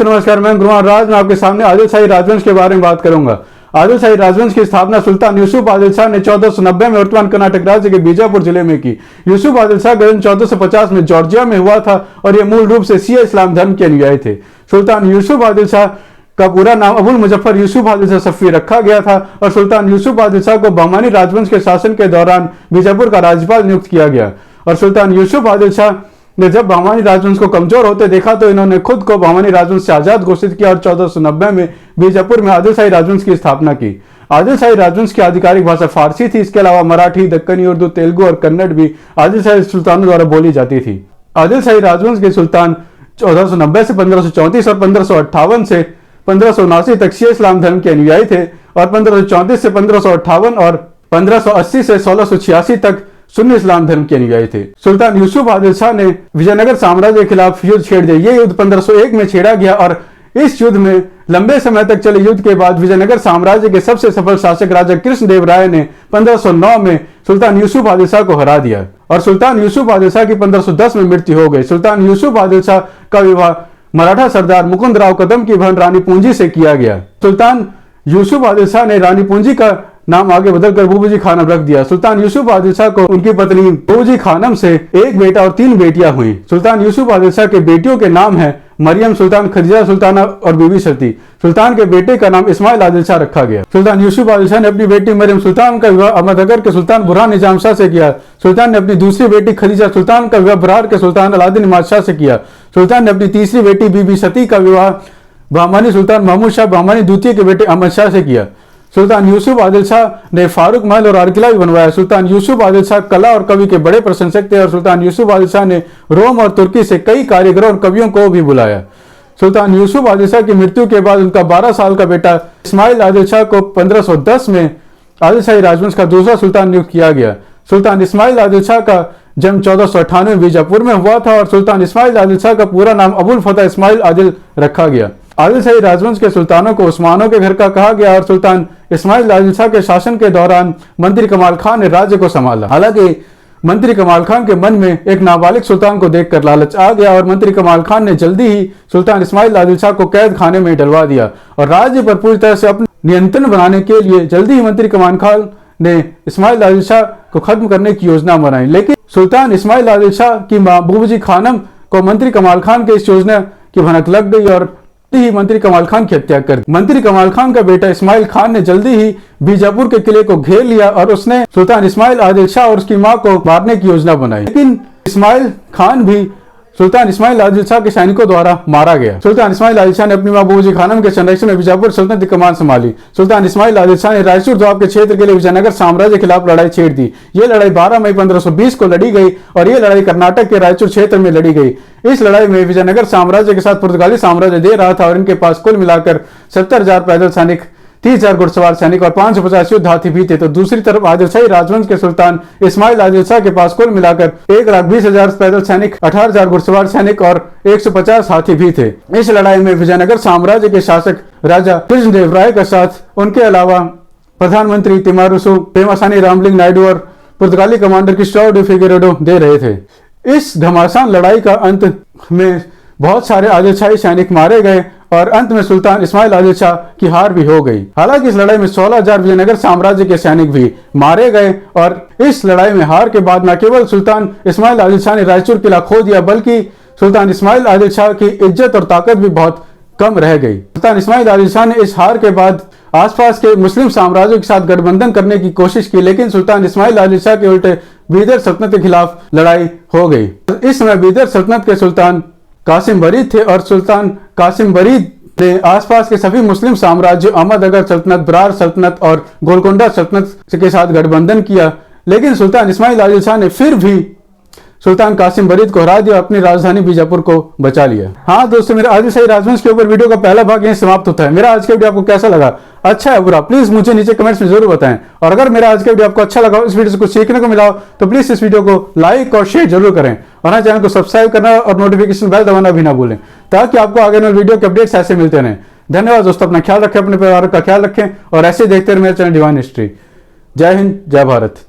नमस्कार, मैं गुरुवार राज। मैं आपके सामने आदिल शाही राजवंश के बारे में बात करूंगा। आदिल शाही राजवंश की स्थापना सुल्तान यूसुफ आदिल शाह ने 1490 में वर्तमान कर्नाटक राज्य के बीजापुर जिले में की। यूसुफ आदिल शाह का जन्म 1450 में जॉर्जिया में हुआ था और ये मूल रूप से शिया इस्लाम धर्म के अनुयायी थे। सुल्तान यूसुफ आदिल शाह का पूरा नाम अबुल मुजफ्फर यूसुफ आदिल शाह सफ़ी रखा गया था और सुल्तान यूसुफ आदिल शाह को बहमानी राजवंश के शासन के दौरान बीजापुर का राज्यपाल नियुक्त किया गया। और सुल्तान यूसुफ आदिल शाह ने जब बहमानी राजवंश को कमजोर होते देखा तो इन्होंने खुद को बहमानी राजवंश से आजाद घोषित किया और 1490 में बीजापुर में आदिल शाही राजवंश की स्थापना की। आदिल शाही राजवंश की आधिकारिक भाषा फारसी थी। इसके अलावा मराठी, दक्कनी उर्दू, तेलुगु और कन्नड़ भी आदिल शाही सुल्तानों द्वारा बोली जाती थी। आदिल शाही राजवंश के सुल्तान 1490 से 1534 और 1558 से 1579 तक शिया इस्लाम धर्म के अनुयायी थे और 1534 से 1558 और 1580 से 1686 तक सुन्नी इस्लाम धर्म के अनुयायी थे। सुल्तान यूसुफ आदिल शाह ने विजयनगर साम्राज्य के खिलाफ युद्ध छेड़ दिया। ये युद्ध 1501 में छेड़ा गया और इस युद्ध में लंबे समय तक चले युद्ध के बाद विजयनगर साम्राज्य के सबसे सफल शासक राजा कृष्णदेव राय ने 1509 में सुल्तान यूसुफ आदिल शाह को हरा दिया और सुल्तान यूसुफ आदिल शाह की 1510 में मृत्यु हो गई। सुल्तान यूसुफ आदिल शाह का विवाह मराठा सरदार मुकुंद राव कदम की बहन रानी पूंजी से किया गया। सुल्तान यूसुफ आदिल शाह ने रानी पूंजी का नाम आगे बदलकर बूबूजी खानम रख दिया। सुल्तान यूसुफ आदिल शाह को उनकी पत्नी बूबूजी खानम से एक बेटा और 3 बेटियां हुई। सुल्तान यूसुफ आदिल शाह के बेटियों के नाम है मरियम सुल्तान, खदीजा सुल्ताना और बीबी सती। सुल्तान के बेटे का नाम इस्माइल आदिल शाह रखा गया। सुल्तान यूसुफ आदिल शाह ने अपनी बेटी मरियम सुल्तान का विवाह अहमदनगर के सुल्तान बुरहान निजाम शाह से किया। सुल्तान ने अपनी दूसरी बेटी खदीजा सुल्तान का विवाह बरहार के सुल्तान अलाउद्दीन इमाद शाह से किया। सुल्तान ने अपनी तीसरी बेटी बीबी सती का विवाह बहमानी सुल्तान महमूद शाह बहमानी द्वितीय के बेटे अहमद शाह से किया। सुल्तान यूसुफ आदिल शाह ने फारूक महल और आर किला भी बनवाया। सुल्तान यूसुफ आदिल शाह कला और कवि के बड़े प्रशंसक थे और सुल्तान यूसुफ आदिल शाह ने रोम और तुर्की से कई कारीगरों और कवियों को भी बुलाया। सुल्तान यूसुफ आदिल शाह की मृत्यु के बाद उनका 12 साल का बेटा इस्माइल आदिल शाह को 1510 में आदिल शाही राजवंश का दूसरा सुल्तान नियुक्त किया गया। सुल्तान इस्माइल आदिल शाह का जन्म 1498 में बीजापुर में हुआ था और सुल्तान इस्माइल आदिल शाह का पूरा नाम अबुल फतह इस्माइल आदिल रखा गया। आदिल शाही राजवंश के सुल्तानों को उस्मानों के घर का कहा गया और सुल्तान इस्माइल आदिल शाह के शासन के दौरान मंत्री कमाल खान ने राज्य को संभाला। हालांकि मंत्री कमाल खान के मन में एक नाबालिग सुल्तान को देखकर लालच आ गया और मंत्री कमाल खान ने जल्दी ही सुल्तान इस्माइल आदिल शाह को कैद खाने में डलवा दिया और राज्य पर पूरी तरह से अपने नियंत्रण बनाने के लिए जल्दी ही मंत्री कमाल खान ने इस्माइल आदिल शाह को खत्म करने की योजना बनाई। लेकिन सुल्तान इस्माइल आदिल शाह की मां बूबूजी खानम को मंत्री कमाल खान के इस योजना की भनक लग गई और ही मंत्री कमाल खान की हत्या कर दी। मंत्री कमाल खान का बेटा इस्माइल खान ने जल्दी ही बीजापुर के किले को घेर लिया और उसने सुल्तान इस्माइल आदिल शाह और उसकी मां को मारने की योजना बनाई। लेकिन इस्माइल खान भी सुल्तान इस्माइल आदिल शाह के सैनिकों द्वारा मारा गया। सुल्तान इस्माइल आदिल शाह ने अपनी मां बूबूजी खानम के संरक्षण में बीजापुर सल्तनत की कमान संभाली। सुल्तान इस्माइल आदिल शाह ने रायचूर दोआब के क्षेत्र के लिए विजयनगर साम्राज्य के खिलाफ लड़ाई छेड़ दी। यह लड़ाई 12 मई 1520 को लड़ी गई और यह लड़ाई कर्नाटक के रायचूर क्षेत्र में लड़ी गई। इस लड़ाई में विजयनगर साम्राज्य के साथ पुर्तगाली साम्राज्य दे रहा था और इनके पास कुल मिलाकर 70,000 पैदल सैनिक, 30,000 घुड़सवार सैनिक और 550 युद्ध हाथी भी थे। तो दूसरी तरफ आदिल शाही राजवंश के सुल्तान इस्माइल आदिल शाह के पास कुल मिलाकर 1,20,000 पैदल सैनिक, 18,000 घुड़सवार सैनिक और 150 हाथी भी थे। इस लड़ाई में विजयनगर साम्राज्य के शासक राजा कृष्णदेव राय के साथ उनके अलावा प्रधानमंत्री तिमारुसु पेमासानी रामलिंग नायडू और पुर्तगाली कमांडर क्रिस्टोफर डी फिगेरेडो दे रहे थे। इस घमासान लड़ाई का अंत में बहुत सारे आदिल शाही सैनिक मारे गए और अंत में सुल्तान इस्माइल आदिल शाह की हार भी हो गई। हालांकि इस लड़ाई में 16,000 विजयनगर साम्राज्य के सैनिक भी मारे गए और इस लड़ाई में हार के बाद न केवल सुल्तान इस्माइल आदिल शाह ने रायचूर किला खो दिया बल्कि सुल्तान इस्माइल आदिल शाह की इज्जत और ताकत भी बहुत कम रह गई। सुल्तान इस्माइल आदिल शाह ने इस हार के बाद आसपास के मुस्लिम साम्राज्यों के साथ गठबंधन करने की कोशिश की, लेकिन सुल्तान इस्माइल आदिल शाह के उल्टे बीदर सल्तनत के खिलाफ लड़ाई हो गई। इस समय बीदर सल्तनत के सुल्तान कासिम बरीद थे और सुल्तान कासिम बरीद ने आसपास के सभी मुस्लिम साम्राज्यों अहमदनगर सल्तनत, बरार सल्तनत और गोलकोंडा सल्तनत के साथ गठबंधन किया। लेकिन सुल्तान इस्माइल आदिल शाह ने फिर भी सुल्तान कासिम बरीद को हरा दिया, अपनी राजधानी बीजापुर को बचा लिया। हाँ दोस्तों, मेरे आदिल शाही राजवंश के ऊपर वीडियो का पहला भाग यहीं समाप्त होता है। मेरा आज का वीडियो आपको कैसा लगा, अच्छा है बुरा, प्लीज मुझे नीचे कमेंट्स में जरूर बताएं। और अगर मेरा आज का वीडियो आपको अच्छा लगा, इस वीडियो से कुछ सीखने को मिला तो प्लीज इस वीडियो को लाइक और शेयर जरूर करें और हाँ, चैनल को सब्सक्राइब करना और नोटिफिकेशन बेल दबाना भी ना भूलें ताकि आपको आगे वाले वीडियो के अपडेट्स ऐसे मिलते रहें। धन्यवाद दोस्तों, अपना ख्याल रखें, अपने परिवार का ख्याल रखें और ऐसे देखते रहे मेरा चैनल डिवाइन हिस्ट्री। जय हिंद, जय भारत।